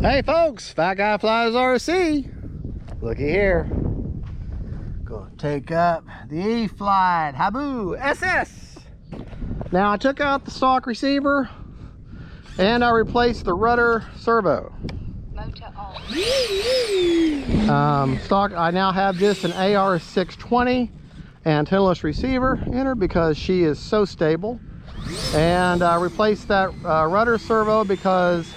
Hey folks, Fat Guy Flies RC. Looky here. Gonna take up the E-FLITE HABU SS. Now I took out the stock receiver and I replaced the rudder servo. Motor on. Stock, I now have just an AR620 antennaless receiver in her because she is so stable. And I replaced that rudder servo because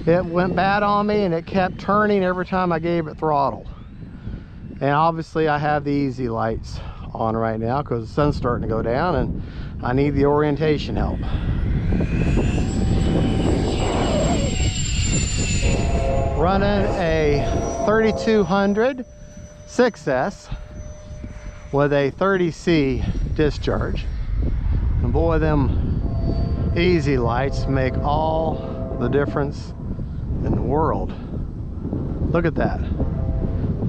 it went bad on me and it kept turning every time I gave it throttle. And obviously I have the easy lights on right now because the sun's starting to go down and I need the orientation help. Running a 3200 6S with a 30C discharge. And boy, them easy lights make all the difference in the world. Look at that.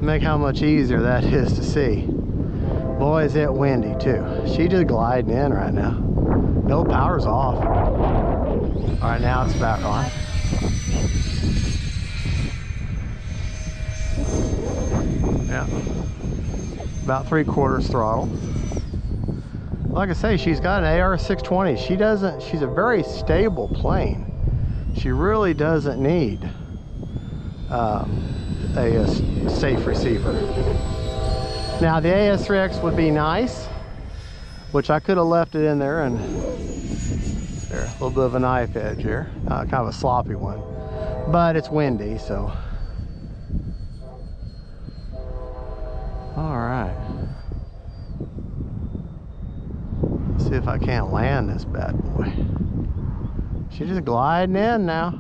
Make how much easier that is to see. Boy, is it windy too. She just gliding in right now. No, power's off. All right, now it's back on. Yeah, about 3/4 throttle. Like I say, she's got an AR620. She's a very stable plane. She really doesn't need a safe receiver. Now the AS3X would be nice, which I could have left it in there, and there, a little bit of a knife edge here, kind of a sloppy one, but it's windy, so. All right. Let's see if I can't land this bad boy. She's just gliding in now.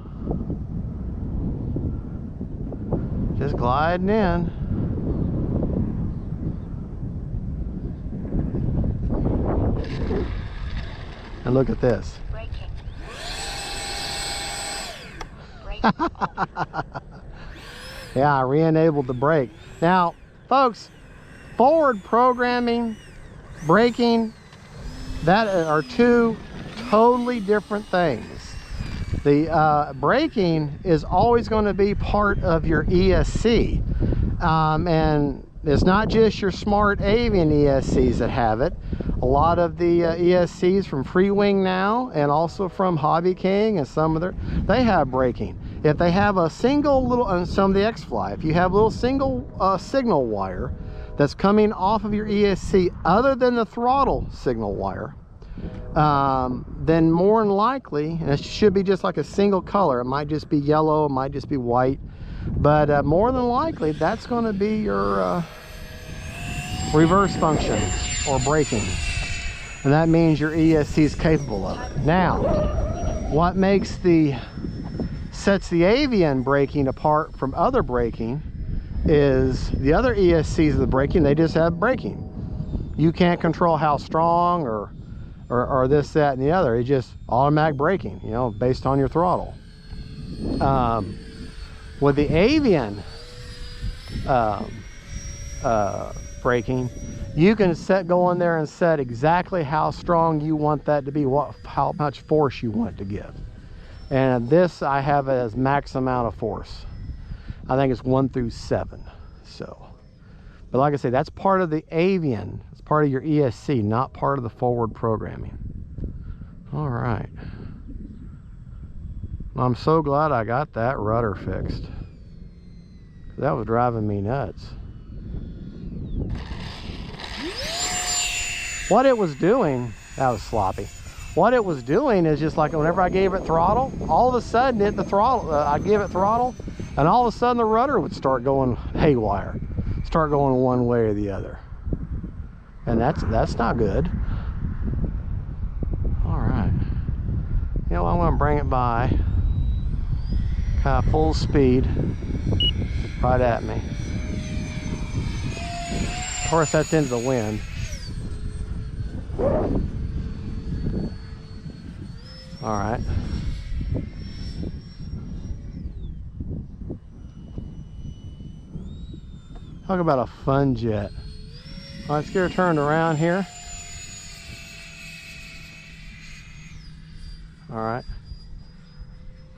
Just gliding in. And look at this. Braking. Yeah, I re-enabled the brake. Now, folks, forward programming, braking, that are two totally different things. The braking is always going to be part of your ESC, and it's not just your smart avian ESCs that have it. A lot of the ESCs from Freewing now, and also from Hobby King and some of their, they have braking. If they have a single little, and some of the X-Fly, if you have a little single signal wire that's coming off of your ESC other than the throttle signal wire, then more than likely, and it should be just like a single color, it might just be yellow, it might just be white, but more than likely that's going to be your reverse function or braking, and that means your ESC is capable of it. Now, what sets the avian braking apart from other braking is the other ESCs of the braking, they just have braking. You can't control how strong or this, that, and the other. It's just automatic braking, you know, based on your throttle. With the avian braking, you can go in there and set exactly how strong you want that to be, how much force you want it to give. And this, I have it as max amount of force. I think it's 1 through 7. So, but like I say, that's part of the avian. It's part of your ESC, not part of the forward programming. All right. I'm so glad I got that rudder fixed. That was driving me nuts. What it was doing, that was sloppy. What it was doing is just like whenever I gave it throttle, all of a sudden I give it throttle, and all of a sudden the rudder would start going haywire, start going one way or the other, and that's not good. All right, you know, I'm going to bring it by kind of full speed right at me. Of course, that's into the wind. All right. Talk about a fun jet. Let's get her turned around here. All right.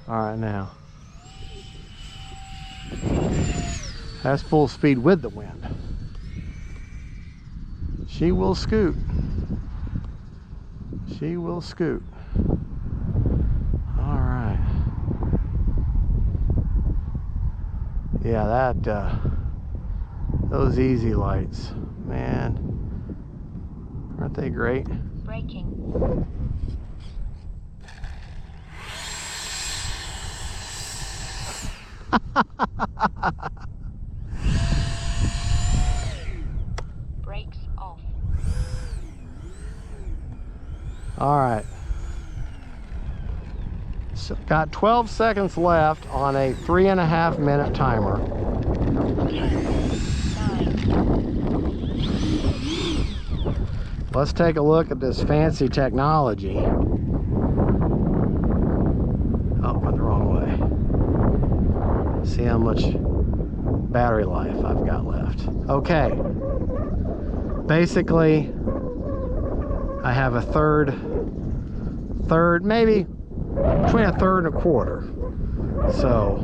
All right, now. That's full speed with the wind. She will scoot. She will scoot. All right. Yeah, those easy lights, man, aren't they great? Braking. Brakes off. All right. So got 12 seconds left on a 3.5 minute timer. 9. Let's take a look at this fancy technology. Oh, went the wrong way. See how much battery life I've got left. Okay. Basically, I have a third, maybe between a third and a quarter. So,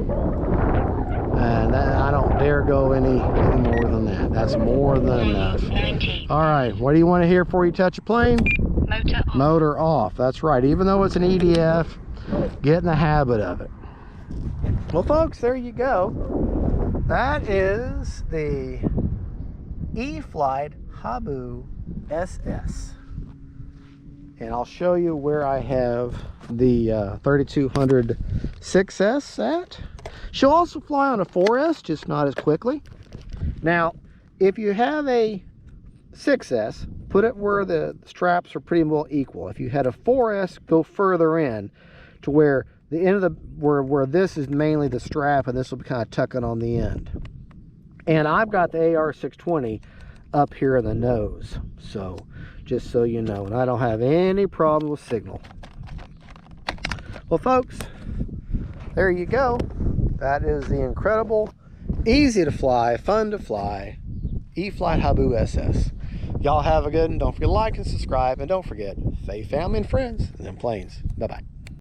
and I don't dare go any more than that. That's more than enough. 90. All right, what do you want to hear before you touch a plane? Motor off. Motor off. That's right. Even though it's an EDF, get in the habit of it. Well, folks, there you go. That is the E-FLITE Habu SS. And I'll show you where I have the 3200 6S at. She'll also fly on a 4S, just not as quickly. Now, if you have a 6S, put it where the straps are pretty well equal. If you had a 4S, go further in to where the end of the where this is mainly the strap, and this will be kind of tucking on the end. And I've got the AR620 up here in the nose, so just so you know, and I don't have any problem with signal. Well, folks, there you go. That is the incredible, easy to fly, fun to fly E-FLITE Habu SS. Y'all have a good one. Don't forget to like and subscribe, and don't forget, faith, family, and friends, and then planes. Bye-bye.